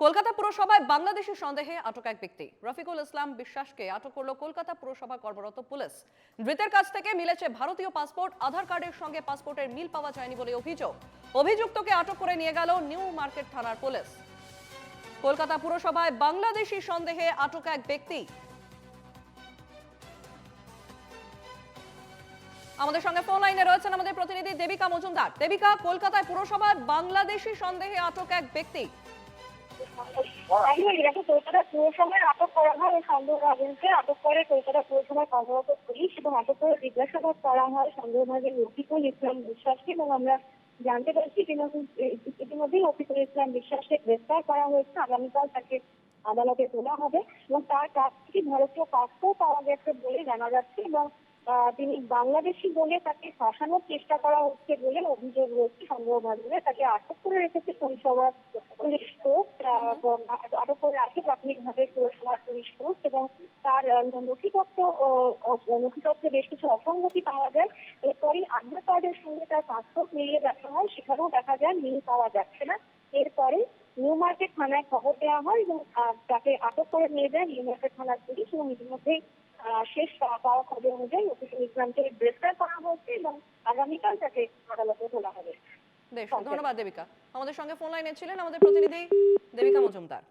কলকাতা পুরসভায় বাংলাদেশি সন্দেহে আটক এক ব্যক্তি। রফিকুল ইসলাম বিশ্বাসকে আটক করল কলকাতা পুরসভা কর্মরত পুলিশ। ধৃতের কাছ থেকে মিলেছে ভারতীয় পাসপোর্ট, আধার কার্ডের সঙ্গে পাসপোর্টের মিল পাওয়া যায়নি বলে অভিযোগ। অভিযুক্তকে আটক করে নিয়ে গেল নিউ মার্কেট থানার পুলিশ। কলকাতা পুরসভায় বাংলাদেশি সন্দেহে আটক এক ব্যক্তি। আমাদের সঙ্গে ফোন লাইনে রয়েছেন আমাদের প্রতিনিধি দেবিকা মজুমদার। দেবিকা, কলকাতায় পুরসভায় বাংলাদেশি সন্দেহে আটক এক ব্যক্তি। কলকাতা পুরসভায় আটক করা হয় ওই সন্দেহভাজনকে। আটক করে কলকাতা পুরসভায় কর্মরত পুলিশ এবং আটক করে জিজ্ঞাসাবাদ করা হয় সন্দেহভাজন রফিকুল ইসলাম বিশ্বাসকে। এবং আমরা জানতে পারছি ইতিমধ্যেই রফিকুল ইসলাম বিশ্বাসকে গ্রেফতার করা হয়েছে। আগামীকাল তাকে আদালতে তোলা হবে এবং তার কাছ থেকে ভারতীয় পাসপোর্ট পাওয়া গেছে বলে জানা যাচ্ছে এবং তিনি বাংলাদেশি বলে তাকে ফাঁসানোর চেষ্টা করা হচ্ছে বলে অভিযোগ রয়েছে। সন্দেহভাজনে তাকে আটক করে রেখেছে পুলিশ ফোর্স। আটক করে রাখে প্রাথমিকভাবে পুরসভার পুলিশ ফোর্স এবং তার নথিপত্রে বেশ কিছু অসঙ্গতি পাওয়া যায়। এরপরই আধার কার্ডের সঙ্গে তার পাসপোর্ট মিলিয়ে দেখা হয়, সেখানেও দেখা যায় মিল পাওয়া যাচ্ছে না। এরপরে নিউ মার্কেট থানায় খবর দেওয়া হয় এবং তাকে আটক করে নিয়ে যায় নিউ মার্কেট থানার পুলিশ এবং ইতিমধ্যেই শেষ পাওয়া খবর অনুযায়ী রফিকুল ইসলামকে গ্রেফতার করা হয়েছে এবং আগামীকাল তাকে আদালতে তোলা হবে। বেশ, ধন্যবাদ দেবিকা। আমাদের সঙ্গে ফোন লাইনে ছিলেন আমাদের প্রতিনিধি দেবিকা মজুমদার।